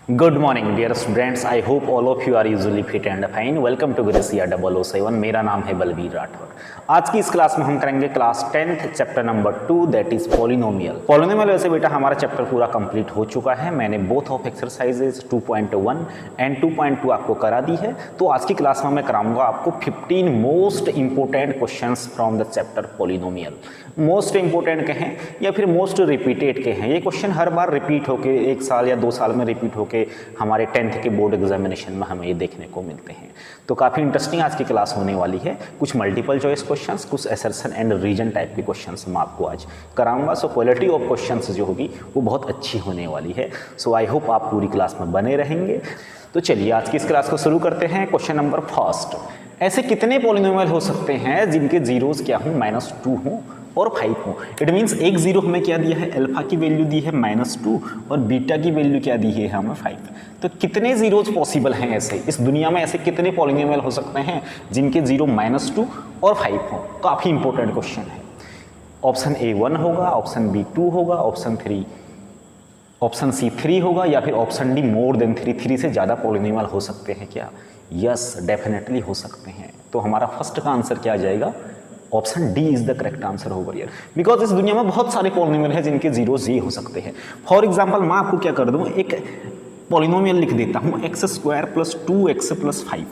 Good morning dear students, I hope all of you are usually fit and fine. Welcome to Gracia 007। मेरा नाम है बलबीर राठौर। आज की इस क्लास में हम करेंगे class 10th chapter number 2 that is polynomial. Polynomial वैसे बेटा हमारा चैप्टर पूरा कंप्लीट हो चुका है। मैंने बोथ ऑफ एक्सरसाइजेज 2.1 एंड 2.2 आपको करा दी है। तो आज की क्लास में मैं कराऊंगा आपको 15 most important questions from the chapter polynomial. Most important कहें या फिर मोस्ट रिपीटेड कहें, ये क्वेश्चन हर बार रिपीट होके 1 साल या 2 साल में रिपीट होके हमारे 10th के बोर्ड एग्जामिनेशन में हमें ये देखने को मिलते हैं। तो काफ़ी इंटरेस्टिंग आज की क्लास होने वाली है। कुछ मल्टीपल चॉइस क्वेश्चंस, कुछ असर्शन एंड रीजन टाइप के क्वेश्चंस मैं आपको आज कराऊंगा। सो क्वालिटी ऑफ क्वेश्चंस जो होगी वो बहुत अच्छी होने वाली है। सो आई होप आप पूरी क्लास में बने रहेंगे। तो चलिए आज की इस क्लास को शुरू करते हैं। क्वेश्चन नंबर फर्स्ट, ऐसे कितने पॉलिनोमियल हो सकते हैं जिनके जीरोस क्या हों -2 हों और 5 हो। इट मीन्स एक जीरो हमें क्या दिया है, अल्फा की वैल्यू दी है -2 और बीटा की वैल्यू क्या दी है हमें 5। तो कितने जीरोज पॉसिबल हैं ऐसे इस दुनिया में, ऐसे कितने पॉलिनोमियल हो सकते हैं जिनके जीरो -2 और 5 हो। काफ़ी इंपॉर्टेंट क्वेश्चन है। ऑप्शन ए 1 होगा, ऑप्शन बी 2 होगा, ऑप्शन सी 3 होगा या फिर ऑप्शन डी मोर देन 3 से ज़्यादा पॉलिनोमियल हो सकते हैं क्या? यस, डेफिनेटली हो सकते हैं। तो हमारा फर्स्ट का आंसर क्या आ जाएगा? Option D is the correct answer होगा यार। बिकॉज इस दुनिया में बहुत सारे पॉलिनोमियल हैं जिनके जीरोस ये हो सकते हैं। फॉर एग्जांपल मैं आपको क्या कर दूं, एक पॉलिनोमियल लिख देता हूं x² + 2x + 5।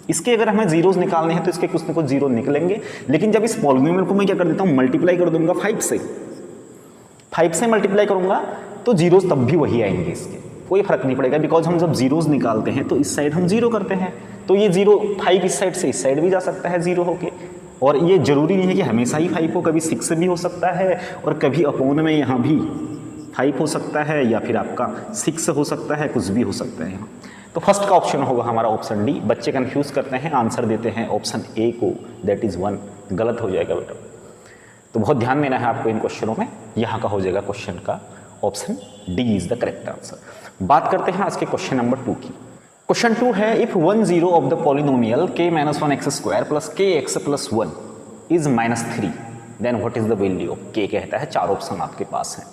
इसके अगर हमें जीरोस निकालने हैं तो इसके कुछ न कुछ जीरो निकलेंगे। लेकिन जब इस पॉलिनोमियल को मैं क्या कर देता हूं, मल्टीप्लाई कर दूंगा 5 से मल्टीप्लाई करूंगा तो जीरोस तब भी वही आएंगे, इसके कोई फर्क नहीं पड़ेगा। बिकॉज हम जब जीरोस निकालते हैं तो इस साइड हम जीरो करते हैं, तो ये जीरो 5 इस साइड से इस साइड भी जा सकता है जीरो होके। और ये जरूरी नहीं है कि हमेशा ही 5 हो, कभी 6 भी हो सकता है और कभी अपोन में यहाँ भी 5 हो सकता है या फिर आपका 6 हो सकता है, कुछ भी हो सकता है यहाँ। तो फर्स्ट का ऑप्शन होगा हमारा ऑप्शन डी। बच्चे कंफ्यूज करते हैं, आंसर देते हैं ऑप्शन ए को, दैट इज 1। गलत हो जाएगा बेटा, तो बहुत ध्यान देना है आपको इन क्वेश्चनों में। यहाँ का हो जाएगा क्वेश्चन का option D is the correct answer. बात करते हैं आज के क्वेश्चन नंबर 2 की। क्वेश्चन 2 है, if 1 zero of the polynomial k - 1x² + kx + 1 is -3 then what is the value of k कहता है। 4 ऑप्शन आपके पास हैं।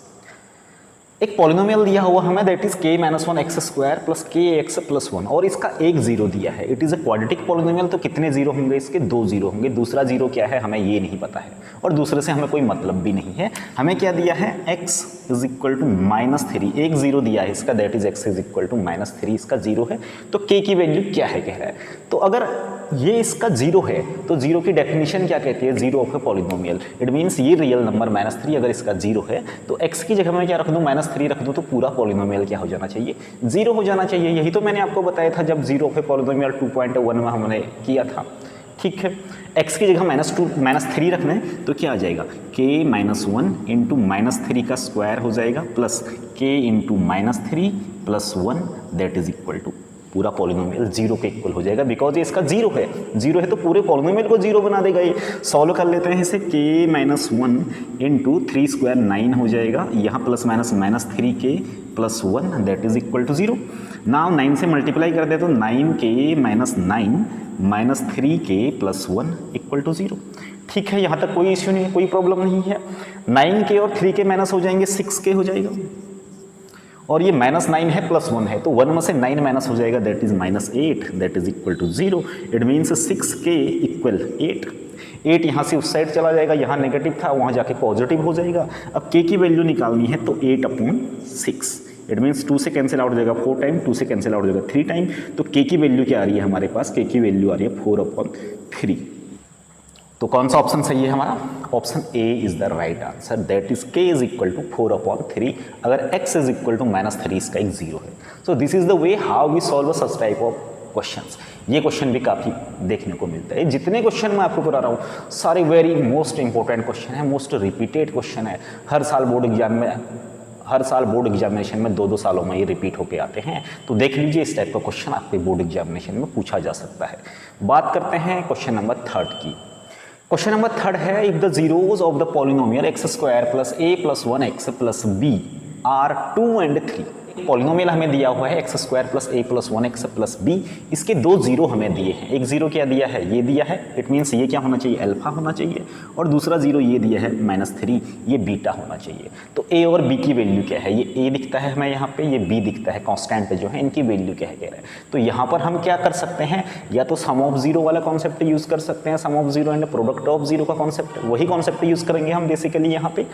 एक पॉलिनोमियल दिया हुआ हमें that is k - 1x² + kx + 1 और इसका एक जीरो दिया है। It is a quadratic polynomial. तो कितने जीरो होंगे इसके? 2 जीरो होंगे। दूसरा जीरो क्या है हमें ये नहीं पता है और दूसरे से हमें कोई मतलब भी नहीं है। हमें क्या दिया है, x = -3। एक जीरो दिया है इसका, दैट इज x = -3 इसका जीरो है। तो k की वैल्यू क्या है कह रहा है। तो अगर ये इसका जीरो है तो जीरो की डेफिनेशन क्या कहती है, zero of a polynomial. It means ये रियल नंबर -3 अगर इसका जीरो है तो x की जगह में क्या रख दूं, -3 रख दूं, तो पूरा पॉलिनोमियल क्या हो जाना चाहिए, जीरो हो जाना चाहिए। यही तो मैंने आपको बताया था जब जीरो ऑफ ए पॉलिनोमियल 2.1 में हमने किया था। ठीक है, x की जगह -3 रखना है तो क्या आ जाएगा, k - 1 × -3 का स्क्वायर हो जाएगा plus k × -3 + 1 that is equal to पूरा पॉलिनोमियल जीरो के इक्वल हो जाएगा। बिकॉज ये इसका जीरो है तो पूरे पॉलिनोमियल को जीरो बना देगा ये। सॉल्व कर लेते हैं इसे, k - 1 × 3² 9 हो जाएगा, यहाँ plus minus -3k + 1 that is equal to 0। Now 9 से मल्टीप्लाई कर दे तो 9k - 9 -3k + 1 = 0। ठीक है, यहाँ तक कोई इश्यू नहीं है, कोई प्रॉब्लम नहीं है। 9k और 3k माइनस हो जाएंगे, 6k हो जाएगा और ये -9 है +1 है तो 1 में से 9 माइनस हो जाएगा, that is -8 that is equal to 0। It means 6k = 8। 8 यहाँ से उस साइड चला जाएगा, यहाँ नेगेटिव था वहाँ जाके पॉजिटिव हो जाएगा। अब k की वैल्यू निकालनी है तो 8/6। इट मीन्स 2 से कैंसिल आउट हो जाएगा 4 टाइम, 2 से कैंसिल आउट हो जाएगा 3 टाइम। तो k की वैल्यू क्या आ रही है हमारे पास, k की वैल्यू आ रही है 4/3। तो कौन सा ऑप्शन सही है हमारा? Option A is the right answer, that is k = 4/3 अगर x = -3 इसका एक जीरो है। So this is the way how we solve such type of questions. ये क्वेश्चन भी काफ़ी देखने को मिलता है। जितने क्वेश्चन मैं आपको करा रहा हूँ सारे वेरी मोस्ट इंपॉर्टेंट क्वेश्चन है, मोस्ट रिपीटेड क्वेश्चन है। हर साल बोर्ड एग्जामिनेशन में 2-2 सालों में ये रिपीट होके आते हैं। तो देख लीजिए इस टाइप का क्वेश्चन आपके बोर्ड एग्जामिनेशन में पूछा जा सकता है। बात करते हैं क्वेश्चन नंबर 3 की। क्वेश्चन नंबर 3 है, if the zeros of the polynomial x² + a + 1x + b are 2 and 3। Polynomial हमें दिया हुआ है x square plus a plus 1x plus b, इसके 2 जीरो हमें दिए हैं। एक जीरो क्या दिया है, ये दिया है, इट मीन्स ये क्या होना चाहिए, अल्फा होना चाहिए, और दूसरा जीरो ये दिया है -3, ये बीटा होना चाहिए। तो ए और बी की वैल्यू क्या है, ये ए दिखता है हमें यहाँ पे, ये बी दिखता है, कांस्टेंट जो है इनकी वैल्यू क्या है कह रहा है। तो यहाँ पर हम क्या कर सकते हैं, या तो सम ऑफ जीरो वाला कॉन्सेप्ट यूज कर सकते हैं, sum of zero and product of zero का कॉन्सेप्ट, वही कॉन्सेप्ट यूज करेंगे हम बेसिकली यहाँ पे।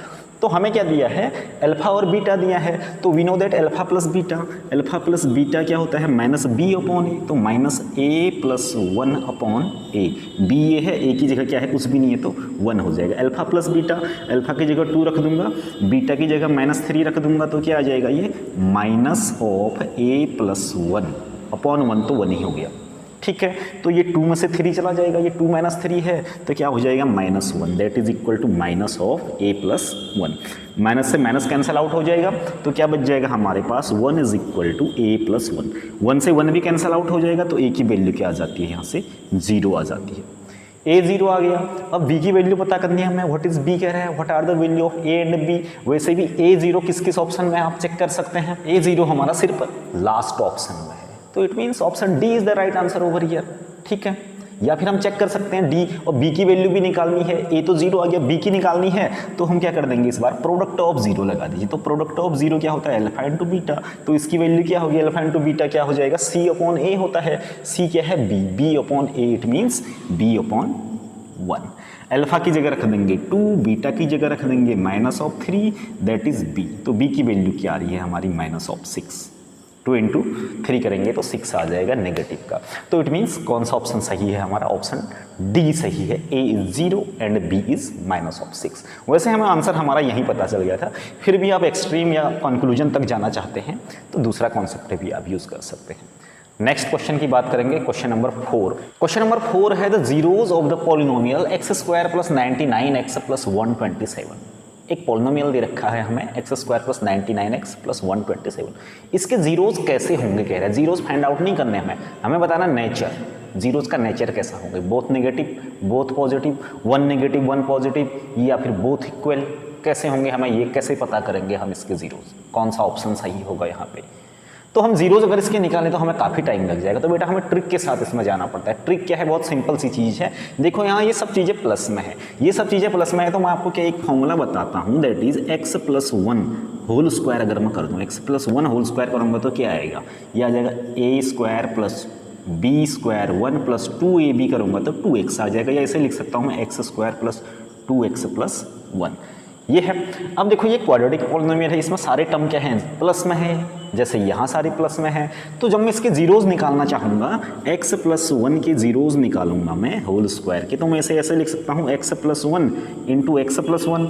तो हमें क्या दिया है, अल्फा और बीटा दिया है, तो we know that alpha plus beta क्या होता है, -b अपॉन ए, तो -a + 1 अपॉन ए, बी ए है, ए की जगह क्या है, कुछ भी नहीं है तो 1 हो जाएगा। अल्फा प्लस बीटा, अल्फा की जगह 2 रख दूंगा, बीटा की जगह -3 रख दूंगा, तो क्या आ जाएगा, ये -a + 1 अपॉन 1, तो 1 ही हो गया। ठीक है, तो ये 2 में से 3 चला जाएगा, ये 2 - 3 है, तो क्या हो जाएगा, -1, that is equal to -a + 1। Minus से माइनस कैंसिल आउट हो जाएगा, तो क्या बच जाएगा हमारे पास, 1 = a + 1। 1 से 1 भी कैंसिल आउट हो जाएगा, तो a की वैल्यू क्या आ जाती है, यहाँ से 0 आ जाती है। a 0 आ गया। अब b की वैल्यू पता करनी है हमें, व्हाट इज b कह रहा है, what are the value of a and b। वैसे भी a 0 किस किस ऑप्शन में आप चेक कर सकते हैं, a 0 हमारा सिर्फ लास्ट ऑप्शन में है, तो it means option D is the right answer over here. ठीक है, या फिर हम चेक कर सकते हैं डी और बी की वैल्यू भी निकालनी है, ए तो 0 आ गया, बी की निकालनी है, तो हम क्या कर देंगे, इस बार प्रोडक्ट ऑफ 0 लगा दीजिए। तो प्रोडक्ट ऑफ 0 क्या होता है, अल्फा इंटू बीटा, तो इसकी वैल्यू क्या होगी, अल्फा इंटू बीटा क्या हो जाएगा, c अपॉन ए होता है, c क्या है, b upon A, it means b upon 1। Alpha की जगह रख देंगे 2, बीटा की जगह रख देंगे -3, दैट इज b। तो b की वैल्यू क्या आ रही है हमारी, -6। 2 × 3 करेंगे तो 6 आ जाएगा नेगेटिव का। तो इट मीन्स कौन सा ऑप्शन सही है हमारा, ऑप्शन डी सही है, a is 0 and b is -6। वैसे हमें आंसर हमारा यहीं पता चल गया था, फिर भी आप एक्सट्रीम या कंक्लूजन तक जाना चाहते हैं तो दूसरा कॉन्सेप्ट भी आप यूज कर सकते हैं। नेक्स्ट क्वेश्चन की बात करेंगे, क्वेश्चन नंबर 4। क्वेश्चन नंबर 4 है the zeros of the polynomial x² + 99x + 127। एक पॉलिनोमियल दे रखा है हमें x² + 99x + 127। इसके जीरोज कैसे होंगे कह रहा है, जीरोज फाइंड आउट नहीं करने हमें बताना नेचर, जीरोज का नेचर कैसा होंगे, both negative both positive, 1 negative 1 positive, या फिर बोथ इक्वल, कैसे होंगे हमें ये कैसे पता करेंगे हम इसके जीरोज, कौन सा ऑप्शन सही होगा यहाँ पे। तो हम जीरोज अगर इसके निकालें तो हमें काफ़ी टाइम लग जाएगा, तो बेटा हमें ट्रिक के साथ इसमें जाना पड़ता है। ट्रिक क्या है, बहुत सिंपल सी चीज़ है। देखो यहाँ ये सब चीज़ें प्लस में है, ये सब चीज़ें प्लस में है, तो मैं आपको क्या एक फॉर्मूला बताता हूँ, that is x + 1 whole square. अगर मैं कर दूँ x + 1 होल स्क्वायर करूँगा तो क्या आएगा, ये आ जाएगा a² + b² 1 + 2ab करूँगा तो 2x आ जाएगा, या इसे लिख सकता हूँ मैं x² + 2x + 1। ये है। अब देखो ये क्वाड्रेटिक पॉलिनोमियल है, इसमें सारे टर्म क्या हैं, प्लस में है, जैसे यहाँ सारे प्लस में है। तो जब मैं इसके जीरोज निकालना चाहूँगा, x + 1 के जीरोज निकालूंगा मैं होल स्क्वायर के, तो मैं इसे ऐसे लिख सकता हूँ x + 1 × x + 1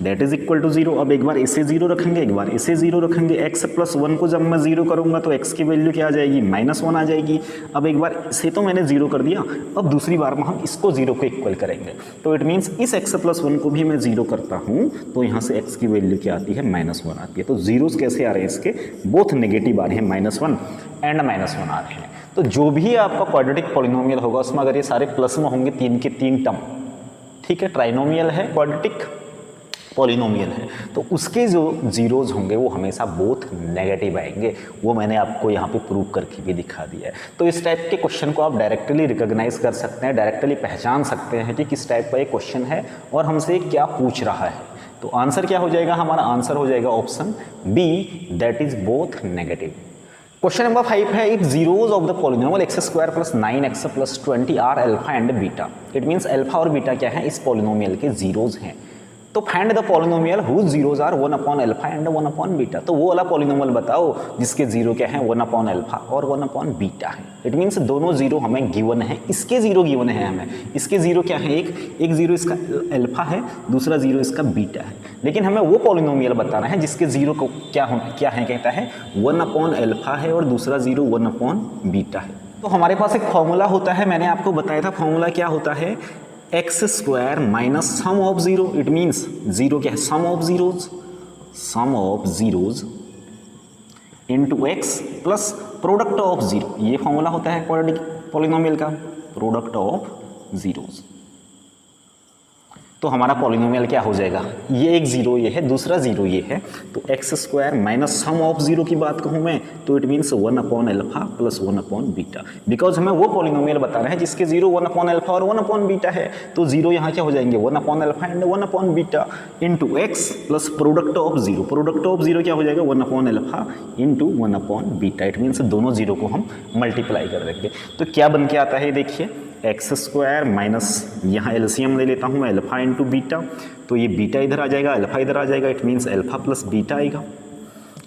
that is equal to 0। अब एक बार इसे 0 रखेंगे, एक बार इसे 0 रखेंगे, x + 1 को जब मैं 0 करूंगा तो x की वैल्यू क्या आ जाएगी, -1 आ जाएगी। अब एक बार इसे तो मैंने 0 कर दिया, अब दूसरी बार में हम इसको 0 को इक्वल करेंगे, तो इट मीन्स इस x + 1 को भी मैं 0 करता हूँ, तो यहाँ से x की वैल्यू क्या आती है, -1 आती है। तो जीरोस कैसे आ रहे हैं इसके, बोथ नेगेटिव आ रहे हैं, -1 एंड -1 आ रहे हैं। तो जो भी आपका क्वाड्रेटिक पॉलिनोमियल होगा उसमें अगर ये सारे प्लस में होंगे, 3 के 3 टर्म, ठीक है, ट्राइनोमियल है, क्वाड्रेटिक पॉलिनोमियल है, तो उसके जो जीरोज होंगे वो हमेशा बोथ नेगेटिव आएंगे। वो मैंने आपको यहाँ पे प्रूव करके भी दिखा दिया है। तो इस टाइप के क्वेश्चन को आप डायरेक्टली रिकॉग्नाइज कर सकते हैं, डायरेक्टली पहचान सकते हैं कि किस टाइप का ये क्वेश्चन है और हमसे क्या पूछ रहा है। तो आंसर क्या हो जाएगा, हमारा आंसर हो जाएगा option B, that is both negative. Question number 5 है, if zeros of the polynomial x² + 9x + 20 are alpha and beta. It means alpha और बीटा क्या है, इस पॉलिनोमियल के जीरोज हैं। तो find the polynomial whose zeros are 1/अल्फा and 1/बीटा। तो वो वाला पॉलिनोमियल बताओ जिसके जीरो क्या है, 1/अल्फा और 1/बीटा है। इट मीन्स दोनों जीरो हमें गिवन है, इसके जीरो गिवन है हमें। इसके जीरो क्या है, एक जीरो इसका अल्फा है, दूसरा जीरो इसका बीटा है। लेकिन हमें वो पॉलिनोमियल बताना है जिसके जीरो को क्या है कहता है 1/अल्फा है और दूसरा जीरो 1/बीटा है। तो हमारे पास एक फॉर्मूला होता है, मैंने आपको बताया था फॉर्मूला क्या होता है, x² - sum of zero. It means zero क्या है, sum of zeros into x plus product of zero. ये फॉर्मूला होता है क्वाड्रेटिक पॉलिनोमियल का, प्रोडक्ट ऑफ जीरोज। तो तो हमारा पॉलिनोमियल क्या हो जाएगा, ये एक जीरो ये है, दूसरा जीरो ये है, तो x square minus sum of zero की बात कहूँ मैं तो इट मीन्स 1/अल्फा प्लस 1/बीटा, बिकॉज हमें वो पॉलिनोमियल बता रहे हैं जिसके जीरो 1/अल्फा और 1/बीटा है, तो जीरो यहाँ क्या हो जाएंगे 1/अल्फा एंड 1/बीटा into x plus product of zero क्या हो जाएगा 1/अल्फा इंटू 1/बीटा, इट मीन्स दोनों जीरो को हम मल्टीप्लाई कर देंगे। तो क्या बन के आता है देखिए, एक्स स्क्वायर माइनस यहाँ एलसीएम ले लेता हूँ मैं अल्फा इंटू बीटा, तो ये बीटा इधर आ जाएगा अल्फा इधर आ जाएगा, it means alpha plus beta आएगा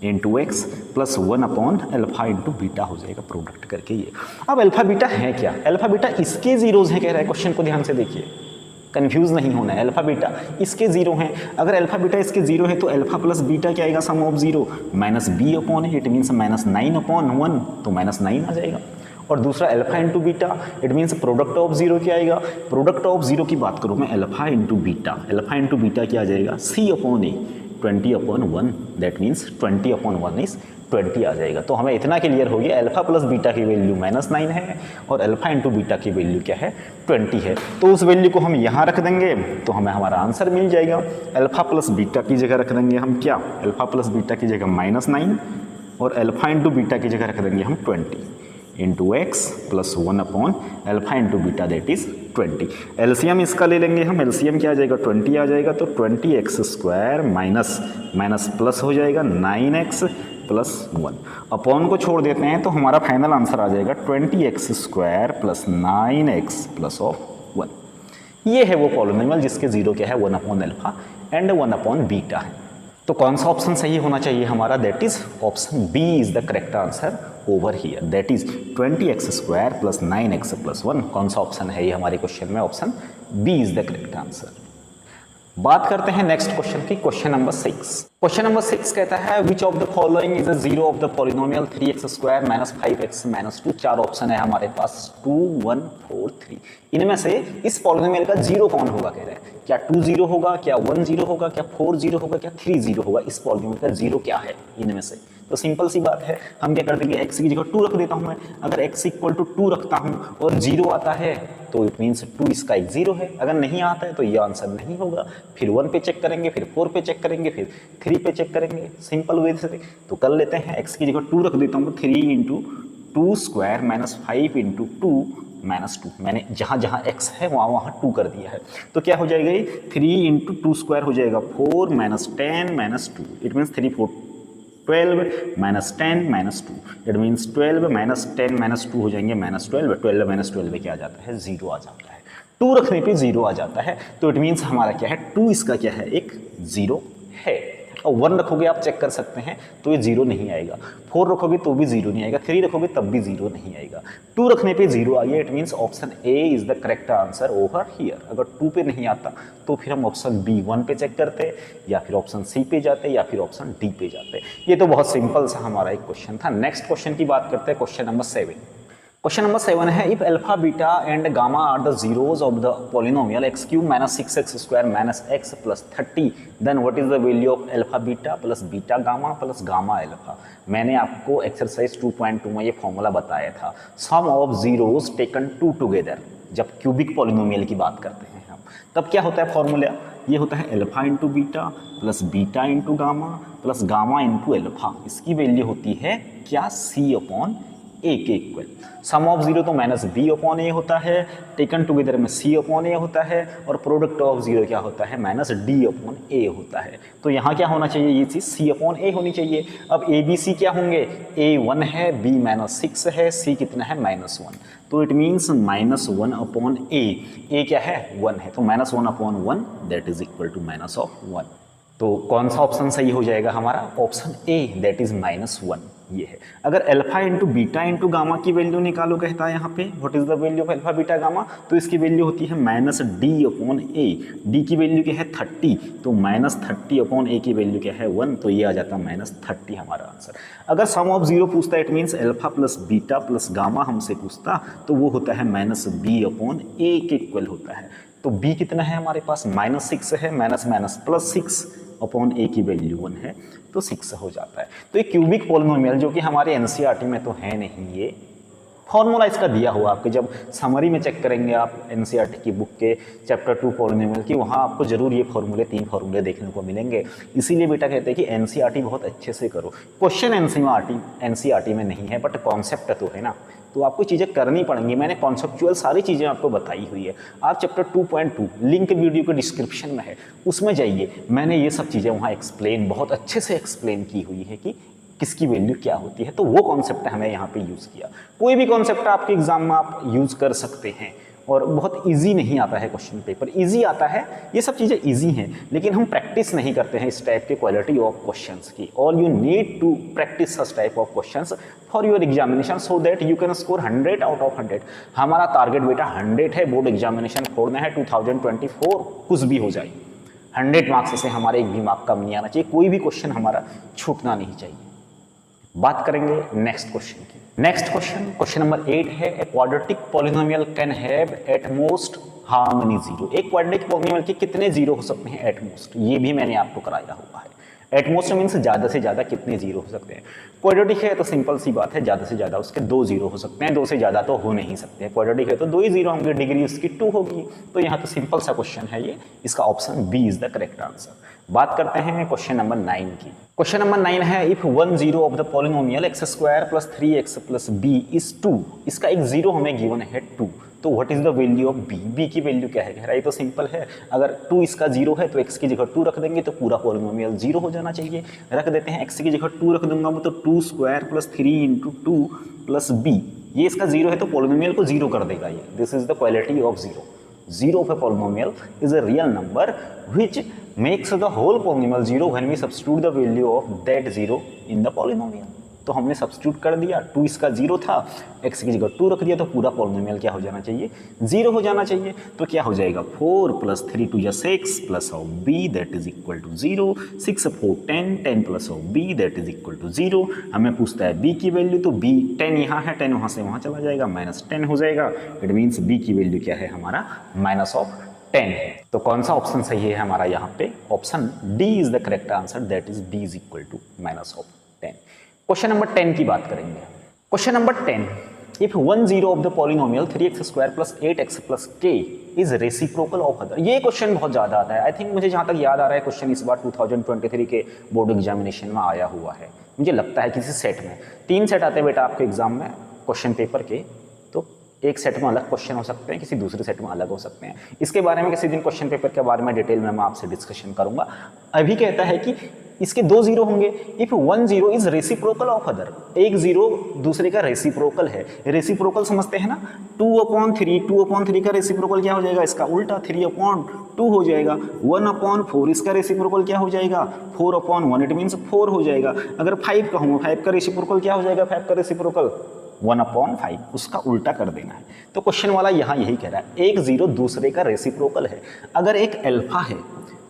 इंटू एक्स प्लस 1/अल्फा इंटू बीटा हो जाएगा प्रोडक्ट करके ये। अब अल्फा बीटा है क्या, अल्फा बीटा इसके जीरोज हैं कह रहा है, क्वेश्चन को ध्यान से देखिए, कंफ्यूज नहीं होना है, अल्फा बीटा इसके जीरो हैं, अगर अल्फा बीटा इसके जीरो है तो अल्फा प्लस बीटा क्या आएगा sum of zero minus b upon है, इट मीन्स -9/1, तो -9 आ जाएगा। और दूसरा alpha into beta, it means product of zero क्या आएगा, प्रोडक्ट ऑफ जीरो की बात करूँ मैं अल्फा इंटू बीटा क्या आ जाएगा C/A 20/1, दैट मीन्स 20/1 इज 20 आ जाएगा। तो हमें इतना क्लियर हो गया अल्फा प्लस बीटा की वैल्यू -9 है और अल्फा इंटू बीटा की वैल्यू क्या है 20 है, तो उस वैल्यू को हम यहाँ रख देंगे तो हमें हमारा आंसर मिल जाएगा। अल्फा प्लस बीटा की जगह रख देंगे हम क्या, अल्फा प्लस बीटा की जगह -9 और अल्फा इंटू बीटा की जगह रख देंगे हम 20 इंटू एक्स प्लस 1/अल्फा into beta that is 20। LCM इसका ले लेंगे हम, एलसीएम क्या आ जाएगा 20 आ जाएगा, तो 20x स्क्वायर माइनस प्लस हो जाएगा 9x प्लस 1, अपॉन को छोड़ देते हैं तो हमारा फाइनल आंसर आ जाएगा 20x square plus 9x plus of 1। ये है वो पॉलिनोमियल जिसके जीरो क्या है 1/अल्फा एंड 1/बीटा है। तो कौन सा ऑप्शन सही होना चाहिए हमारा, that is option B is the correct answer over here, that is 20x square plus 9x plus 1। कौन सा ऑप्शन है ये हमारे क्वेश्चन में, option B is the correct answer. बात करते हैं नेक्स्ट क्वेश्चन की, क्वेश्चन नंबर 6। क्वेश्चन नंबर 6 कहता है which of the following is a zero of the polynomial 3x square minus 5x minus 2। चार ऑप्शन है हमारे पास 2, 1, 4, 3। इनमें से इस पॉलिनोमियल का जीरो कौन होगा कह रहे हैं, क्या 2 0 होगा, क्या 1 0 होगा, क्या 4 0 होगा, क्या 3 0 होगा, इस पॉलिनोमियल का जीरो क्या है इनमें से। तो सिंपल सी बात है, हम क्या कर देंगे x की जगह 2 रख देता हूं मैं, अगर x इक्वल टू 2 रखता हूं और 0 आता है तो इट मीन्स 2 इसका एक जीरो है, अगर नहीं आता है तो ये आंसर नहीं होगा। फिर 1 पे चेक करेंगे, फिर 4 पे चेक करेंगे, फिर 3 पे चेक करेंगे, सिंपल वे से तो कर लेते हैं। x की जगह 2 रख देता हूँ, 3 into 2 square minus 5 into 2 minus 2, मैंने जहाँ जहाँ x है वहाँ वहाँ 2 कर दिया है, तो क्या हो जाएगा ये 3 इंटू 2 स्क्वायर हो जाएगा 4 minus 10 minus 2, it means 3 4 12 minus 10 minus 2, it means 12 minus 10 minus 2 हो जाएंगे माइनस 12, 12 माइनस 12 में क्या आ जाता है 0 आ जाता है, 2 रखने पे 0 आ जाता है, तो इट मीन्स हमारा क्या है 2 इसका क्या है एक 0 है। और 1 रखोगे आप चेक कर सकते हैं तो ये 0 नहीं आएगा, 4 रखोगे तो भी 0 नहीं आएगा, 3 रखोगे तब भी 0 नहीं आएगा, 2 रखने पे 0 आ गया, it means option A is the correct answer over here. अगर 2 पे नहीं आता तो फिर हम ऑप्शन बी 1 पे चेक करते या फिर ऑप्शन सी पे जाते या फिर ऑप्शन डी पे जाते। ये तो बहुत सिंपल सा हमारा एक क्वेश्चन था। नेक्स्ट क्वेश्चन की बात करते हैं, क्वेश्चन नंबर 7। क्वेश्चन नंबर 7 है if alpha beta and gamma are the zeros of the polynomial x cube minus 6x square minus x plus 30 then what is the value of alpha beta plus beta gamma plus gamma alpha. मैंने आपको exercise 2.2 में ये formula बताया था, sum of zeros taken two together. जब cubic polynomial की बात करते हैं हम तब क्या होता है फॉर्मूला, ये होता है alpha into beta plus beta into gamma plus gamma into alpha. इसकी वैल्यू होती है क्या c अपॉन ए के इक्वल। सम ऑफ जीरो तो माइनस बी अपॉन ए होता है, टेकन टुगेदर में सी अपॉन ए होता है और प्रोडक्ट ऑफ जीरो क्या होता है माइनस डी अपॉन ए होता है। तो यहाँ क्या होना चाहिए, ये चीज़ सी अपॉन ए होनी चाहिए। अब ए बी सी क्या होंगे, ए 1 है, बी माइनस 6 है, सी कितना है -1, तो इट मीन्स -1 अपॉन ए क्या है 1 है, तो -1 upon 1 that is equal to minus of 1। तो कौन सा ऑप्शन सही हो जाएगा हमारा, ऑप्शन ए दैट इज -1 ये है। अगर alpha into beta into gamma की वैल्यू निकालो कहता है यहाँ पे what is the value of alpha beta gamma, तो इसकी वैल्यू होती है माइनस डी अपॉन ए। डी की वैल्यू क्या है 30, तो -30 अपॉन ए की वैल्यू क्या है 1, तो ये आ जाता है -30 हमारा आंसर। अगर सम ऑफ जीरो पूछता है it means alpha plus beta plus gamma हमसे पूछता तो वो होता है -b अपॉन ए के इक्वल होता है। तो b कितना है हमारे पास -6 है, माइनस प्लस 6 अपॉन ए की वैल्यू 1 है तो 6 हो जाता है। तो ये क्यूबिक पॉलिनोमियल जो कि हमारे एनसीईआरटी में तो है नहीं, ये फॉर्मूला इसका दिया हुआ आपके जब समरी में चेक करेंगे आप एनसीईआरटी की बुक के चैप्टर 2 पॉलिनोमियल की, वहाँ आपको जरूर ये फॉर्मूले 3 फॉर्मूले देखने को मिलेंगे। इसीलिए बेटा कहते हैं कि एनसीईआरटी बहुत अच्छे से करो। क्वेश्चन एनसीईआरटी में नहीं है, बट कॉन्सेप्ट तो है ना, तो आपको चीज़ें करनी पड़ेंगी। मैंने कॉन्सेप्चुअल सारी चीज़ें आपको बताई हुई है। आप चैप्टर 2.2 लिंक वीडियो के डिस्क्रिप्शन में है, उसमें जाइए, मैंने ये सब चीज़ें वहाँ एक्सप्लेन बहुत अच्छे से एक्सप्लेन की हुई है कि किसकी वैल्यू क्या होती है। तो वो कॉन्सेप्ट हमें यहाँ पे यूज़ किया। कोई भी कॉन्सेप्ट आपके एग्जाम में आप यूज़ कर सकते हैं, और बहुत इजी नहीं आता है क्वेश्चन पेपर, इजी आता है, ये सब चीज़ें इजी हैं, लेकिन हम प्रैक्टिस नहीं करते हैं इस टाइप के क्वालिटी ऑफ क्वेश्चंस की। All you need to practice such type of questions for your examination so that you can score 100 out of 100। हमारा टारगेट बेटा 100 है, बोर्ड एग्जामिनेशन फोड़ना है 2024, कुछ भी हो जाए 100 मार्क्स से हमारे एक भी मार्क कम नहीं आना चाहिए, कोई भी क्वेश्चन हमारा छूटना नहीं चाहिए। बात करेंगे नेक्स्ट क्वेश्चन की। नेक्स्ट क्वेश्चन नंबर 8 है, a quadratic polynomial can have at most how many zero. एक क्वाड्रेटिक पॉलिनोमियल के कितने जीरो हो सकते हैं एट मोस्ट, ये भी मैंने आपको कराया हुआ है। एट मोस्ट मीन्स ज़्यादा से ज़्यादा कितने जीरो हो सकते हैं। क्वाड्रेटिक है तो सिंपल सी बात है, ज़्यादा से ज़्यादा उसके 2 जीरो हो सकते हैं, 2 से ज़्यादा तो हो नहीं सकते। क्वाड्रेटिक है तो 2 ही जीरो होंगे, डिग्री उसकी 2 होगी। तो यहाँ तो सिंपल सा क्वेश्चन है ये, इसका option B is the correct answer. बात करते हैं क्वेश्चन नंबर 9 की। क्वेश्चन नंबर 9 है, if 1 zero of the polynomial x² + 3x + b is 2। इसका एक जीरो हमें गिवन है 2, तो what is the value of b। b की वैल्यू क्या है, कह रहा है तो सिंपल है, अगर 2 इसका जीरो है तो x की जगह 2 रख देंगे तो पूरा पॉलिनोमियल जीरो हो जाना चाहिए। रख देते हैं, x की जगह 2 रख दूंगा मैं तो 2² + 3 × 2 + b, ये इसका जीरो है तो पॉलिनोमियल को जीरो कर देगा ये। This is the quality of zero. Zero of a polynomial is a real number which makes the whole polynomial zero when we substitute the value of that zero in the polynomial। तो हमने substitute कर दिया, 2 इसका zero था, x की जगह 2 रख दिया तो पूरा पॉलिनोमियल क्या हो जाना चाहिए, जीरो हो जाना चाहिए। तो क्या हो जाएगा, 4 + 3 = 6 + of b that is equal to 0, 6 × 4 = 10, 10 + of b that is equal to 0। हमें पूछता है b की वैल्यू, तो b 10 यहाँ है, 10 वहाँ से वहाँ चला जाएगा, -10 हो जाएगा। इट मीन्स b की वैल्यू क्या है हमारा, -10 है। तो कौन सा ऑप्शन सही है हमारा यहाँ पे, option D is the correct answer, that is b is equal to -10। Question number 10 की बात करेंगे। Question number 10, if 1 zero of the polynomial 3x² + 8x + k is reciprocal of other. ये क्वेश्चन बहुत ज़्यादा आता है। आई थिंक मुझे जहाँ तक याद आ रहा है क्वेश्चन इस बार 2023 के बोर्ड एग्जामिनेशन में आया हुआ है, मुझे लगता है किसी सेट में। 3 सेट आते हैं बेटा आपके एग्जाम में क्वेश्चन पेपर के, तो एक सेट में अलग क्वेश्चन हो सकते हैं, किसी दूसरे सेट में अलग हो सकते हैं। इसके बारे में किसी दिन क्वेश्चन पेपर के बारे में डिटेल में मैं आपसे डिस्कशन करूंगा। अभी कहता है कि इसके 2 जीरो होंगे। If 1 zero is reciprocal of other, एक जीरो दूसरे का रेसिप्रोकल है। रेसिप्रोकल समझते हैं ना, 2/3 का रेसिप्रोकल क्या हो जाएगा, इसका उल्टा 3/2 हो जाएगा। 1/4 इसका रेसिप्रोकल क्या हो जाएगा, 4/1, इट मीन्स 4 हो जाएगा। अगर 5 कहूँगा, 5 का रेसिप्रोकल क्या हो जाएगा, 5 का रेसिप्रोकल 1/5, उसका उल्टा कर देना है। तो क्वेश्चन वाला यहाँ यही कह रहा है, एक जीरो दूसरे का रेसिप्रोकल है। अगर एक अल्फा है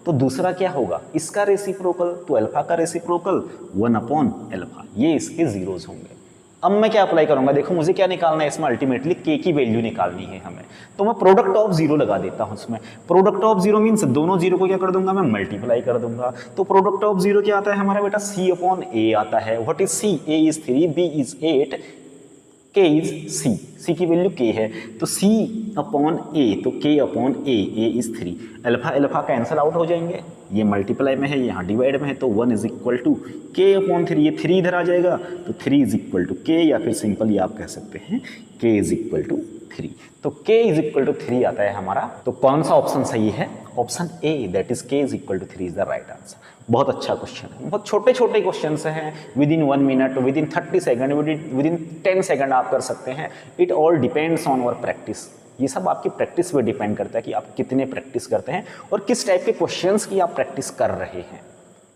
तो दूसरा क्या होगा, इसका रेसिप्रोकल, तो अल्फा का रेसिप्रोकल 1/अल्फा, ये इसके जीरोज होंगे। अब मैं क्या अप्लाई करूंगा, देखो मुझे क्या निकालना है इसमें, अल्टीमेटली के की वैल्यू निकालनी है हमें। तो मैं प्रोडक्ट ऑफ जीरो लगा देता हूं इसमें। प्रोडक्ट ऑफ जीरो मीन्स दोनों जीरो को क्या कर दूंगा, मैं मल्टीप्लाई कर दूंगा। तो प्रोडक्ट ऑफ जीरो क्या आता है हमारा बेटा, c/a आता है। What is c, a is 3, b is 8, k is c, c की वैल्यू k है, तो c/a, तो k/a, a is 3। Alpha alpha cancel out हो जाएंगे, ये मल्टीप्लाई में है, यहाँ डिवाइड में है, तो 1 इज इक्वल टू k/3, ये 3 इधर आ जाएगा, तो 3 इज इक्वल टू k, या फिर सिंपली आप कह सकते हैं k इज इक्वल टू 3। तो k इज इक्वल टू 3 आता है हमारा। तो कौन सा ऑप्शन सही है, option A, that is k is equal to 3 is the right answer. बहुत अच्छा क्वेश्चन है, बहुत छोटे छोटे क्वेश्चन हैं, within 1 minute, within 30 second, within 10 second आप कर सकते हैं। It all depends on our practice. ये सब आपकी प्रैक्टिस पे डिपेंड करता है कि आप कितने प्रैक्टिस करते हैं और किस टाइप के क्वेश्चंस की आप प्रैक्टिस कर रहे हैं।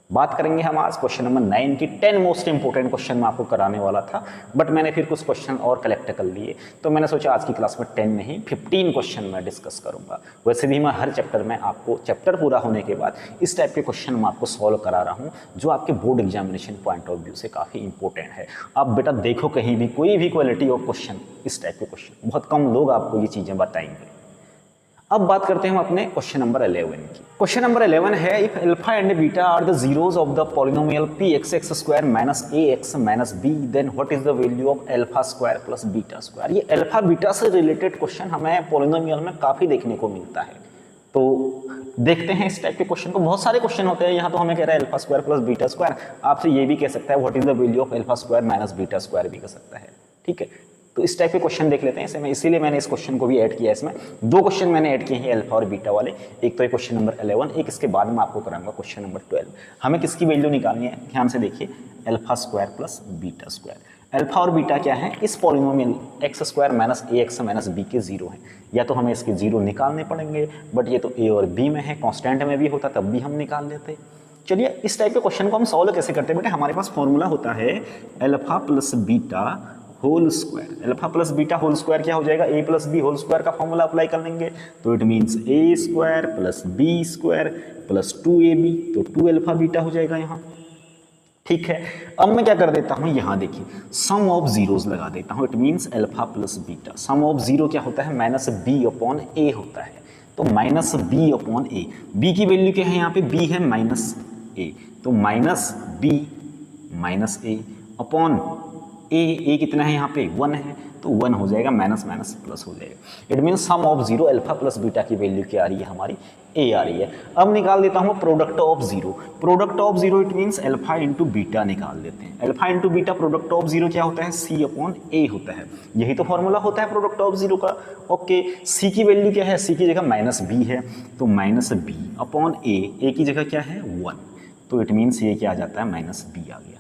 बात करेंगे हम आज क्वेश्चन नंबर 9 की। 10 मोस्ट इंपोर्टेंट क्वेश्चन मैं आपको कराने वाला था, बट मैंने फिर कुछ क्वेश्चन और कलेक्ट कर लिए, तो मैंने सोचा आज की क्लास में 10 नहीं 15 क्वेश्चन मैं डिस्कस करूंगा। वैसे भी मैं हर चैप्टर में आपको, चैप्टर पूरा होने के बाद इस टाइप के क्वेश्चन मैं आपको सॉल्व करा रहा हूँ, जो आपके board examination point of view से काफ़ी इंपॉर्टेंट है। आप बेटा देखो कहीं भी कोई भी क्वालिटी ऑफ क्वेश्चन, इस टाइप के क्वेश्चन बहुत कम लोग आपको ये चीज़ें बताएंगे। अब बात करते हैं हम अपने क्वेश्चन नंबर 11 की। क्वेश्चन नंबर 11 है if alpha and beta are the zeros of the polynomial px square minus ax minus b then what is the value of alpha square plus beta square. ये alpha beta से related question हमें polynomial में काफी देखने को मिलता है। तो देखते हैं इस टाइप के क्वेश्चन को। बहुत सारे क्वेश्चन होते हैं, यहाँ तो हमें कह रहा है alpha square plus beta square, आपसे ये भी कह सकता है what is the value of alpha square minus beta square भी कह सकता है। ठीक है, तो इस टाइप के क्वेश्चन देख लेते हैं इसमें, इसीलिए मैंने इस क्वेश्चन को भी ऐड किया। इसमें दो क्वेश्चन मैंने ऐड किए हैं अल्फा और बीटा वाले, एक तो क्वेश्चन नंबर 11, एक इसके बाद में आपको कराऊंगा क्वेश्चन नंबर 12। हमें किसकी वैल्यू निकालनी है, ध्यान से देखिए, alpha square plus beta square. Alpha और बीटा क्या है, इस पॉलिनोमियल एक्स स्क्वायर माइनस ए एक्स माइनस बी के जीरो हैं, या तो हमें इसके जीरो निकालने पड़ेंगे, बट ये तो ए और बी में है, कॉन्स्टेंट में भी होता तब भी हम निकाल लेते। चलिए इस टाइप के क्वेश्चन को हम सॉल्व कैसे करते हैं बेटे, हमारे पास फॉर्मूला होता है alpha plus beta whole square. Alpha plus beta whole square क्या हो जाएगा, A plus B whole square का फॉर्मूला अप्लाई कर लेंगे, तो it means A square plus B square plus 2ab, तो 2 अल्फा बीटा हो जाएगा यहाँ। ठीक है, अब मैं क्या कर देता हूँ, यहाँ देखिए सम ऑफ जीरोस लगा देता हूँ, it means alpha plus beta. Sum of zero क्या होता है, माइनस बी अपॉन ए होता है, तो माइनस बी अपॉन ए। बी की वैल्यू क्या है यहाँ पे, बी है माइनस ए, तो माइनस बी माइनस ए अपॉन ए कितना है यहाँ पे 1 है, तो 1 हो जाएगा, माइनस माइनस प्लस हो जाएगा। It means sum of zero alpha plus beta की वैल्यू क्या आ रही है हमारी, ए आ रही है। अब निकाल देता हूँ product of zero. Product of zero it means alpha into beta निकाल लेते हैं। Alpha into beta product of zero क्या होता है, सी अपॉन ए होता है, यही तो फॉर्मूला होता है प्रोडक्ट ऑफ जीरो का। ओके, सी की वैल्यू क्या है, सी की जगह माइनस बी है, तो माइनस बी अपॉन ए की जगह क्या है 1, तो इट मीन्स ये क्या आ जाता है, माइनस बी आ गया।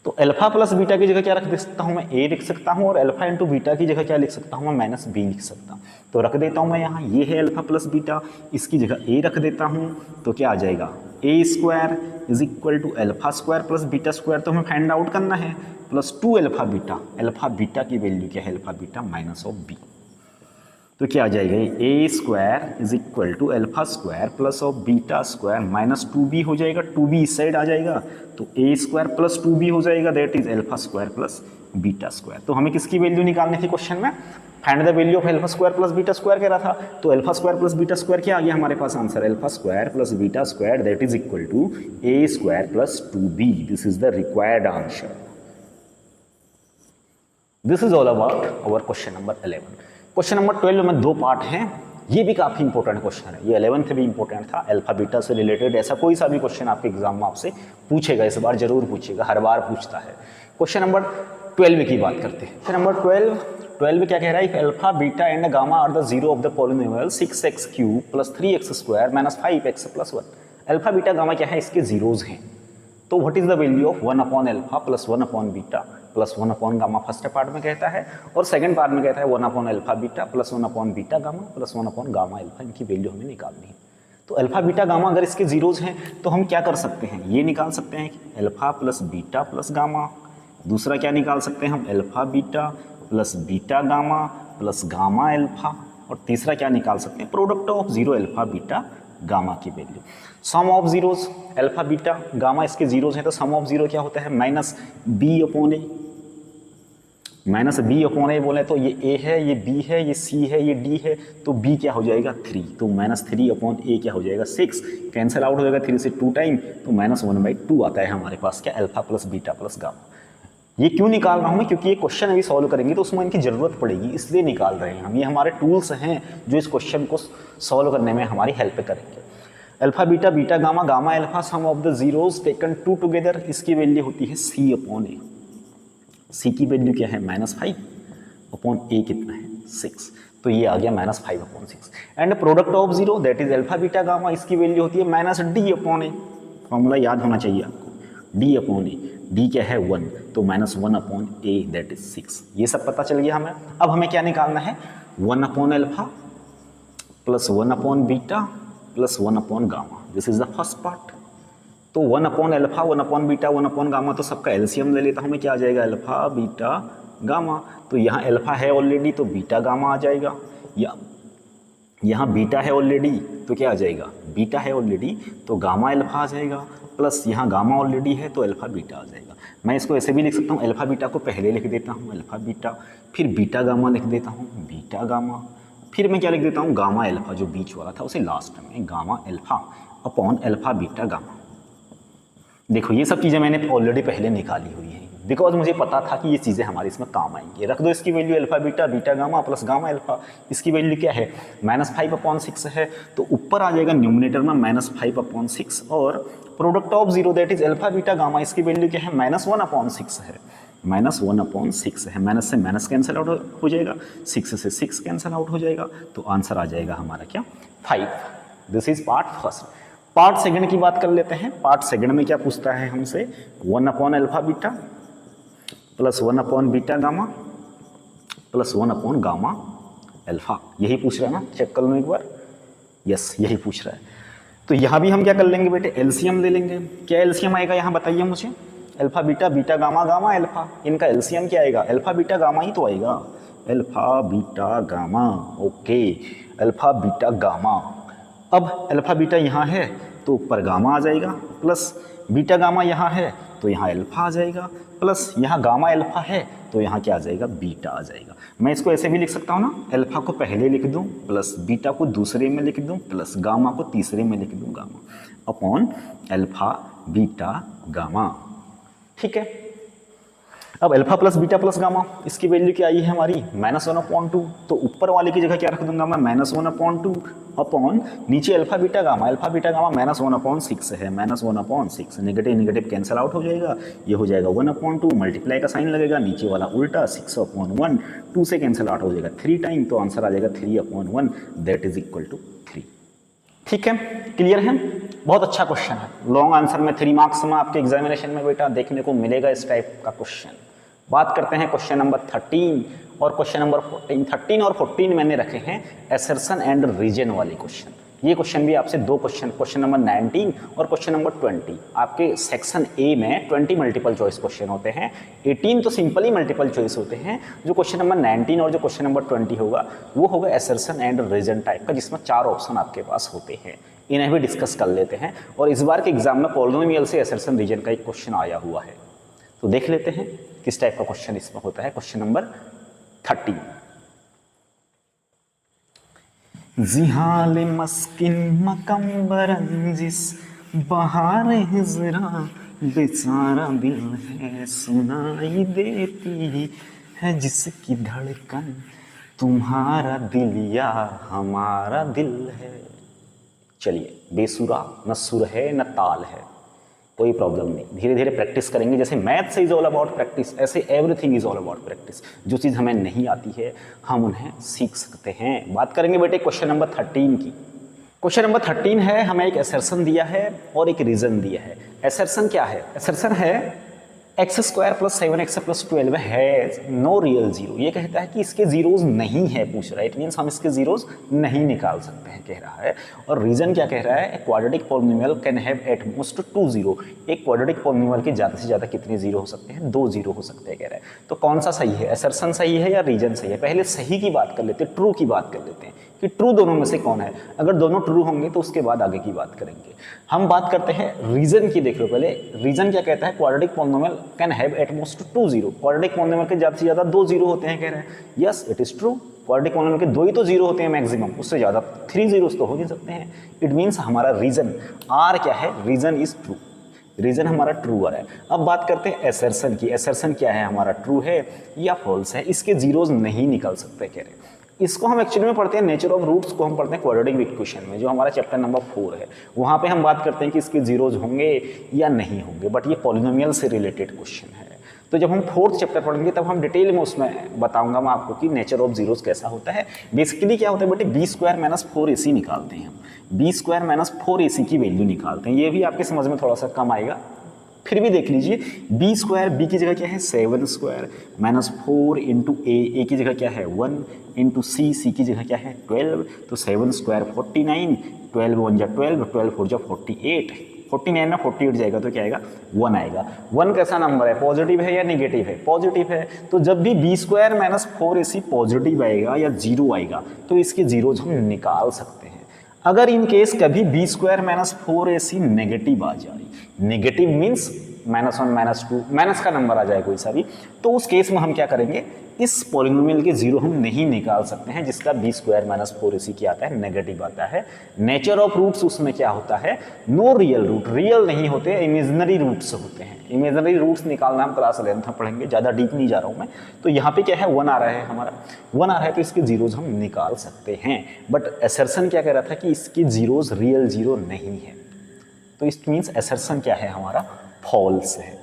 तो अल्फा प्लस बीटा की जगह क्या रख सकता हूँ मैं, ए लिख सकता हूँ, और अल्फा इंटू बीटा की जगह क्या लिख सकता हूँ मैं, माइनस बी लिख सकता हूँ। तो रख देता हूँ मैं यहाँ, ये है अल्फा प्लस बीटा, इसकी जगह ए रख देता हूँ, तो क्या आ जाएगा, a square is equal to alpha square plus beta square, तो हमें फाइंड आउट करना है, plus 2 alpha beta. Alpha beta की वैल्यू क्या है, alpha beta minus of b, तो क्या आ जाएगा, a square is equal to alpha square plus of beta square minus 2b हो जाएगा, 2b इस साइड आ जाएगा, तो ए स्क्वायर प्लस 2b हो जाएगा, that is alpha square plus beta square. तो हमें किसकी वैल्यू निकालनी थी क्वेश्चन में, find the value of alpha square plus beta square कह रहा था, तो alpha square plus beta square क्या आ गया हमारे पास answer, alpha square plus beta square that is equal to a square plus 2b। This is the required answer. This is all about our question number 11। Question number 12 में 2 part हैं, ये भी काफ़ी इंपॉर्टेंट क्वेश्चन है, ये 11 से भी important था, अल्फा बीटा से रिलेटेड। ऐसा कोई सा भी क्वेश्चन आपके एग्जाम में आपसे पूछेगा, इस बार जरूर पूछेगा, हर बार पूछता है। क्वेश्चन नंबर 12 की बात करते हैं। क्वेश्चन नंबर 12 क्या कह रहा है, if alpha beta and gamma are the zero of the polynomial 6x cube plus 3x square minus 5x plus 1। Alpha beta gamma क्या है, इसके जीरोज हैं, तो what is the value of 1 upon alpha plus 1 upon beta plus 1 upon gamma, first part में कहता है, और second part में कहता है 1 upon alpha beta plus 1 upon beta gamma plus 1 upon gamma alpha, इनकी वैल्यू हमें निकालनी है। तो अल्फा बीटा गामा अगर इसके जीरोज हैं तो हम क्या कर सकते हैं, ये निकाल सकते हैं कि alpha plus beta plus gamma, दूसरा क्या निकाल सकते हैं हम, alpha beta plus beta gamma plus gamma alpha, और तीसरा क्या निकाल सकते हैं, product of zero alpha beta gamma की value. Sum of zeros alpha beta gamma इसके जीरोज हैं, तो सम ऑफ जीरो क्या होता है, minus b upon a. Minus b upon a बोले तो ये ए है, ये बी है, ये सी है, ये डी है, तो बी क्या हो जाएगा 3, तो माइनस 3 अपॉन ए क्या हो जाएगा 6, कैंसिल आउट हो जाएगा 3 से 2 टाइम, तो माइनस 1/2 आता है हमारे पास क्या, alpha plus beta plus gamma. ये क्यों निकाल रहा हूँ मैं, क्योंकि ये क्वेश्चन अभी सॉल्व करेंगे तो उसमें इनकी ज़रूरत पड़ेगी, इसलिए निकाल रहे हैं हम। ये हमारे टूल्स हैं जो इस क्वेश्चन को सॉल्व करने में हमारी हेल्प करेंगे। Alpha beta beta gamma gamma alpha sum of the zeros taken 2 together, इसकी वैल्यू होती है सी अपॉन ए। सी की वैल्यू क्या है, -5 अपॉन ए कितना है 6, तो ये आ गया -5 upon 6। And product of zero that is alpha beta gamma, इसकी वैल्यू होती है -d अपॉन ए। फॉर्मूला याद होना चाहिए आपको, d अपॉन ए, d क्या है 1, तो -1 अपॉन ए दैट इज 6। ये सब पता चल गया हमें। अब हमें क्या निकालना है, 1 upon alpha plus 1 upon beta plus 1 upon gamma, this is the first part. तो 1 upon alpha 1 upon beta 1 upon gamma, तो सबका एलसीएम ले लेता हूँ मैं, क्या आ जाएगा, अल्फा बीटा गामा। तो यहाँ अल्फा है ऑलरेडी, तो बीटा गामा आ जाएगा, या यहाँ बीटा है ऑलरेडी, तो क्या आ जाएगा, बीटा है ऑलरेडी, तो गामा अल्फा आ जाएगा, प्लस यहाँ गामा ऑलरेडी है तो अल्फा बीटा आ जाएगा। मैं इसको ऐसे भी लिख सकता हूँ, अल्फा बीटा को पहले लिख देता हूँ अल्फा बीटा, फिर बीटा गामा लिख देता हूँ बीटा गामा, फिर मैं क्या लिख देता हूँ, गामा एल्फा जो बीच वाला था उसे लास्ट में, gamma alpha upon alpha beta gamma. देखो ये सब चीज़ें मैंने ऑलरेडी पहले निकाली हुई हैं, बिकॉज मुझे पता था कि ये चीज़ें हमारे इसमें काम आएंगी। रख दो इसकी value alpha beta, beta gamma plus gamma alpha. इसकी वैल्यू क्या है, -5/6 है, तो ऊपर आ जाएगा न्यूमिनेटर में -5/6, और product of zero that is alpha beta gamma, इसकी वैल्यू क्या है, -1/6 है, -1/6 है। माइनस से माइनस कैंसिल आउट हो जाएगा, 6 से 6 कैंसिल आउट हो जाएगा, तो आंसर आ जाएगा हमारा क्या, 5। This is part first. Part second की बात कर लेते हैं। पार्ट सेकंड में क्या पूछता है हमसे, 1/अल्फा beta plus 1/ beta gamma plus 1/ gamma alpha. यही पूछ रहा है ना, चेक कर लो एक बार। यस, यही पूछ रहा है। तो यहाँ भी हम क्या कर लेंगे बेटे, एलसीएम ले लेंगे। क्या एलसीएम आएगा यहाँ बताइए मुझे, alpha beta, beta gamma, gamma alpha, इनका एलसीएम क्या आएगा, अल्फा बीटा गामा ही तो आएगा, alpha beta gamma. Okay, alpha beta gamma. अब अल्फा बीटा यहाँ है तो ऊपर गामा आ जाएगा, प्लस बीटा गामा यहाँ है तो यहाँ अल्फा आ जाएगा, प्लस यहाँ गामा अल्फा है तो यहाँ क्या आ जाएगा, बीटा आ जाएगा। मैं इसको ऐसे भी लिख सकता हूँ ना, अल्फा को पहले लिख दूँ, प्लस बीटा को दूसरे में लिख दूँ, प्लस गामा को तीसरे में लिख दूँ, gamma upon alpha beta gamma. ठीक है, अब alpha plus beta plus gamma, इसकी वैल्यू क्या आई है हमारी, -1/2। तो ऊपर वाले की जगह क्या रख दूंगा मैं, -1/2 अपॉन नीचे अल्फा बीटा गामा -1/6 है, -1/6, नेगेटिव नेगेटिव कैंसिल आउट हो जाएगा, ये हो जाएगा 1/2, मल्टीप्लाई का साइन लगेगा, नीचे वाला उल्टा 6/1, 2 से कैंसिल आउट हो जाएगा 3 टाइम, तो आंसर आ जाएगा 3/1, दैट इज इक्वल टू 3। ठीक है, क्लियर है, बहुत अच्छा क्वेश्चन है। लॉन्ग आंसर में 3 मार्क्स में आपके एग्जामिनेशन में बेटा देखने को मिलेगा इस टाइप का क्वेश्चन। बात करते हैं क्वेश्चन नंबर 13 और क्वेश्चन नंबर 14। 13 और 14 मैंने रखे हैं असर्शन एंड रीजन वाले क्वेश्चन। ये क्वेश्चन भी आपसे 2 क्वेश्चन नंबर 19 और क्वेश्चन नंबर 20 आपके सेक्शन ए में 20 मल्टीपल चॉइस क्वेश्चन होते हैं, 18 तो सिंपल ही मल्टीपल चॉइस होते हैं। जो क्वेश्चन नंबर 19 और जो क्वेश्चन नंबर 20 होगा वो होगा असर्शन एंड रीजन टाइप का, जिसमें 4 ऑप्शन आपके पास होते हैं। इन्हें भी डिस्कस कर लेते हैं। और इस बार के एग्जाम में पॉलिनोमियल से असर्शन रीजन का एक क्वेश्चन आया हुआ है, तो देख लेते हैं किस टाइप का क्वेश्चन इसमें होता है। क्वेश्चन नंबर 13, जिहाल मस्किन मकम्बरंजिस बहार हिजरा बेचारा दिल है सुनाई देती है जिसकी धड़कन तुम्हारा दिल या हमारा दिल है। चलिए, बेसुरा, न सुर है न ताल है, कोई प्रॉब्लम नहीं, धीरे धीरे प्रैक्टिस करेंगे। जैसे मैथ से इज ऑल अबाउट प्रैक्टिस, ऐसे everything is all about practice. जो चीज़ हमें नहीं आती है हम उन्हें सीख सकते हैं। बात करेंगे बेटे क्वेश्चन नंबर 13 की। क्वेश्चन नंबर 13 है, हमें एक असर्शन दिया है और एक रीजन दिया है। असर्शन क्या है, असर्शन है x² + 7x + 12 has no real zero. ये कहता है कि इसके जीरोज नहीं है, पूछ रहा है, इट मीन्स हम इसके जीरोज नहीं निकाल सकते हैं, कह रहा है। और रीजन क्या कह रहा है, quadratic polynomial can have at most 2 zero. एक क्वाड्रेटिक पॉलिनोमियल के ज़्यादा से ज़्यादा कितने जीरो हो सकते हैं, 2 जीरो हो सकते हैं, कह रहा है। तो कौन सा सही है, असर्शन सही है या रीजन सही है? पहले सही की बात कर लेते हैं, ट्रू की बात कर लेते हैं कि ट्रू दोनों में से कौन है। अगर दोनों ट्रू होंगे तो उसके बाद आगे की बात करेंगे। हम बात करते हैं रीजन की। देख लो पहले, रीजन क्या कहता है, quadratic polynomial can have at most 2 zero. Quadratic polynomial के ज़्यादा से ज़्यादा 2 जीरो होते हैं, कह रहे हैं। Yes, it is true. Quadratic polynomial के 2 ही तो जीरो होते हैं मैक्सिमम, उससे ज़्यादा 3 जीरोस तो हो नहीं सकते हैं। इट मीन्स हमारा रीजन आर क्या है, रीजन इज ट्रू, रीजन हमारा ट्रू आ रहा है। अब बात करते हैं असर्शन की। असर्शन क्या है हमारा, ट्रू है या फॉल्स है? इसके जीरोज नहीं निकल सकते, कह रहे हैं। इसको हम एक्चुअली में पढ़ते हैं नेचर ऑफ रूट्स को, हम पढ़ते हैं क्वाड्रेटिक इक्वेशन में, जो हमारा चैप्टर नंबर 4 है। वहाँ पे हम बात करते हैं कि इसके जीरोज होंगे या नहीं होंगे, बट ये पॉलिनोमियल से रिलेटेड क्वेश्चन है। तो जब हम 4th चैप्टर पढ़ेंगे तब हम डिटेल में उसमें बताऊंगा मैं आपको कि नेचर ऑफ जीरोज कैसा होता है। बेसिकली क्या होता है बेटे, b² - 4ac निकालते हैं हम, b² - 4ac की वैल्यू निकालते हैं। ये भी आपके समझ में थोड़ा सा कम आएगा, फिर भी देख लीजिए। b² b की जगह क्या है 7² - 4 × a की जगह क्या है 1 × c की जगह क्या है 12। तो 7² 49, 12 × 1 = 12, 12 × 4 = 48, 49 में 48 जाएगा तो क्या आएगा 1 आएगा। 1 कैसा नंबर है, पॉजिटिव है या नेगेटिव है? पॉजिटिव है। तो जब भी b² - 4ac पॉजिटिव आएगा या 0 आएगा तो इसके जीरोज हम निकाल सकते हैं। अगर इन केस कभी b² - 4ac नेगेटिव आ जाए, नेगेटिव मीन्स -1 -2 माइनस का नंबर आ जाए कोई सा भी, तो उस केस में हम क्या करेंगे, इस पॉलिनोमियल के जीरो हम नहीं निकाल सकते हैं, जिसका b² - 4ac क्या आता है, नेगेटिव आता है। नेचर ऑफ रूट्स उसमें क्या होता है, नो रियल रूट, रियल नहीं होते, इमेजिनरी रूट्स होते हैं। इमेजिनरी रूट्स निकालना हम क्लास 11th में पढ़ेंगे, ज़्यादा डीप नहीं जा रहा हूँ मैं। तो यहाँ पे क्या है, 1 आ रहा है, हमारा 1 आ रहा है, तो इसके जीरोज हम निकाल सकते हैं। बट असर्शन क्या कह रहा था कि इसके जीरोज रियल जीरो नहीं है, तो इट मीन्स असर्शन क्या है हमारा, फॉल्स है।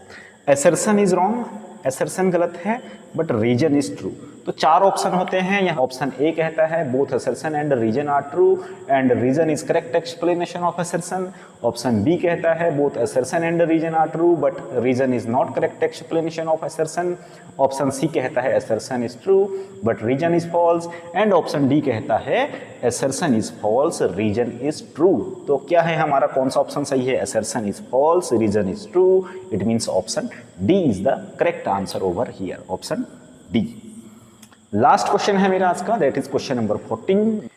असर्शन इज रॉन्ग, असर्शन गलत है, बट रीजन इज ट्रू। तो 4 ऑप्शन होते हैं, यहाँ ऑप्शन ए कहता है both assertion and reason are true and reason is correct explanation of assertion. Option B कहता है both assertion and reason are true but reason is not correct explanation of assertion. Option C कहता है assertion is true but reason is false and option D कहता है assertion is false reason is true. तो क्या है हमारा, कौन सा ऑप्शन सही है, assertion is false reason is true, it means option D is the correct answer over here, option D. Last question है मेरा आज का, that is question number 14।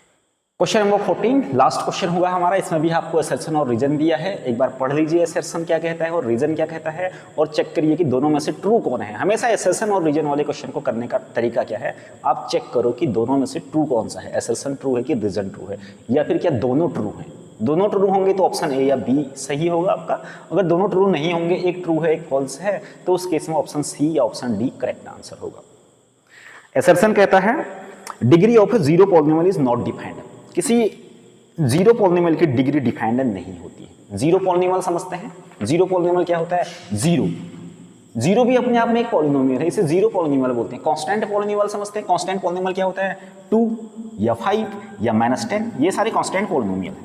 Question number 14 last question हुआ हमारा, इसमें भी आपको असर्शन और रीजन दिया है। एक बार पढ़ लीजिए असर्शन क्या कहता है और रीजन क्या कहता है, और चेक करिए कि दोनों में से ट्रू कौन है। हमेशा असर्शन और रीजन वाले क्वेश्चन को करने का तरीका क्या है, आप चेक करो कि दोनों में से ट्रू कौन सा है, असर्शन ट्रू है कि रीजन ट्रू है, या फिर क्या दोनों ट्रू हैं। दोनों ट्रू होंगे तो ऑप्शन ए या बी सही होगा आपका। अगर दोनों ट्रू नहीं होंगे, एक ट्रू है एक फॉल्स है, तो उस केस में ऑप्शन सी या ऑप्शन डी करेक्ट आंसर होगा। असर्शन कहता है degree of A zero polynomial is not defined, किसी जीरो पॉलिनोमियल की डिग्री डिफाइंड नहीं होती है। जीरो पॉलिनोमियल समझते हैं, जीरो पॉलिनोमियल क्या होता है, जीरो, जीरो भी अपने आप में एक पॉलिनोमियल है, इसे जीरो पॉलिनोमियल बोलते हैं। कांस्टेंट पॉलिनोमियल समझते हैं, कांस्टेंट पॉलिनोमियल क्या होता है, 2 या 5 या -10, ये सारे कांस्टेंट पॉलिनोमियल हैं।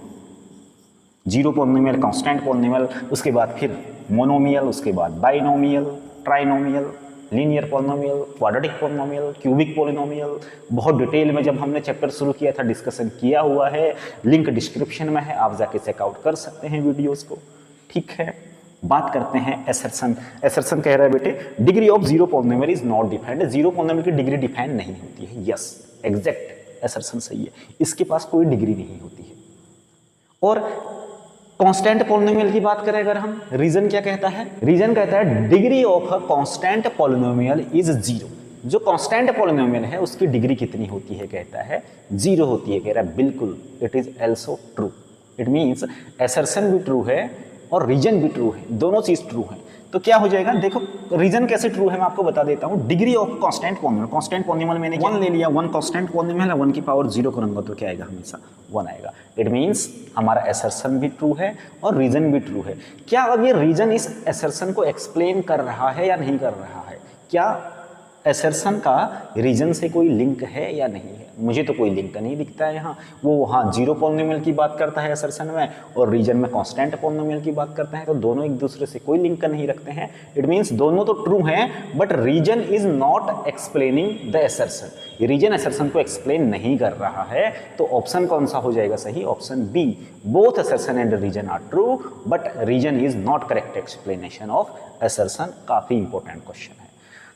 जीरो पॉलिनोमियल, कांस्टेंट पॉलिनोमियल, उसके बाद फिर मोनोमियल, उसके बाद binomial, trinomial, linear polynomial, quadratic polynomial, cubic polynomial. बहुत डिटेल में जब हमने चैप्टर शुरू किया था डिस्कशन किया हुआ है, लिंक डिस्क्रिप्शन में है, आप जाके चेकआउट कर सकते हैं वीडियोस को। ठीक है, बात करते हैं असर्शन। असर्शन कह रहा है बेटे degree of zero polynomial is not defined, zero polynomial की डिग्री डिफाइंड नहीं होती है। यस, एग्जैक्ट असर्शन सही है, इसके पास कोई डिग्री नहीं होती है। और कांस्टेंट पॉलिनोमियल की बात करें अगर हम, रीजन क्या कहता है, रीजन कहता है degree of a constant polynomial is zero. जो कांस्टेंट पॉलिनोमियल है उसकी डिग्री कितनी होती है, कहता है जीरो होती है। कह रहा है बिल्कुल, it is also true, it means assertion भी ट्रू है और रीजन भी ट्रू है, दोनों चीज ट्रू है। तो क्या हो जाएगा, देखो रीजन कैसे ट्रू है मैं आपको बता देता हूँ। Degree of constant polynomial, constant polynomial मैंने 1 ले लिया, 1 कांस्टेंट पॉलिनोमियल है, 1 की पावर 0 करूंगा तो क्या आएगा, हमेशा 1 आएगा। इट मींस हमारा असर्शन भी ट्रू है और रीजन भी ट्रू है। क्या अब ये रीजन इस असर्शन को एक्सप्लेन कर रहा है या नहीं कर रहा है, क्या असर्शन का रीजन से कोई लिंक है या नहीं है, मुझे तो कोई लिंक नहीं दिखता है यहाँ। वो वहाँ जीरो पॉलिनोमियल की बात करता है असर्शन में और रीजन में कांस्टेंट पॉलिनोमियल की बात करता है, तो दोनों एक दूसरे से कोई लिंक नहीं रखते हैं। इट मीन्स दोनों तो ट्रू हैं but reason is not explaining the assertion, reason assertion को एक्सप्लेन नहीं कर रहा है। तो ऑप्शन कौन सा हो जाएगा सही, option B, both assertion and reason are true but reason is not correct explanation of assertion. काफी इंपॉर्टेंट क्वेश्चन है।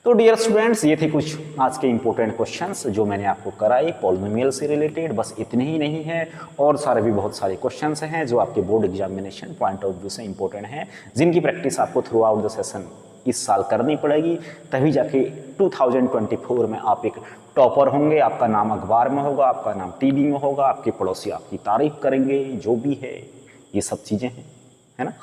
तो डियर स्टूडेंट्स, ये थे कुछ आज के इंपॉर्टेंट क्वेश्चंस जो मैंने आपको कराए पॉलिनोमियल से रिलेटेड। बस इतने ही नहीं है, और सारे भी बहुत सारे क्वेश्चंस हैं जो आपके board examination point of view से इंपॉर्टेंट हैं, जिनकी प्रैक्टिस आपको थ्रू आउट द सेशन इस साल करनी पड़ेगी, तभी जाके 2024 में आप एक टॉपर होंगे, आपका नाम अखबार में होगा, आपका नाम टीवी में होगा, आपके पड़ोसी आपकी तारीफ करेंगे, जो भी है ये सब चीज़ें हैं, है ना।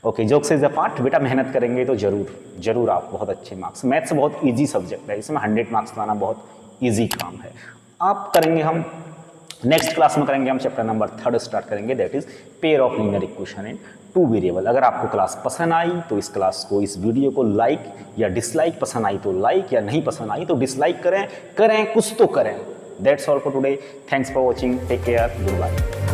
Okay, jokes is a part, बेटा मेहनत करेंगे तो जरूर आप बहुत अच्छे मार्क्स, मैथ्स बहुत इजी सब्जेक्ट है, इसमें 100 मार्क्स लाना बहुत इजी काम है। आप करेंगे, हम नेक्स्ट क्लास में करेंगे, हम चैप्टर नंबर 3 स्टार्ट करेंगे, that is pair of linear equation in 2 variable. अगर आपको क्लास पसंद आई तो इस क्लास को, इस वीडियो को लाइक या डिसलाइक, पसंद आई तो लाइक या नहीं पसंद आई तो डिसलाइक करें कुछ तो करें। That's all for today, thanks for watching, take care, good bye.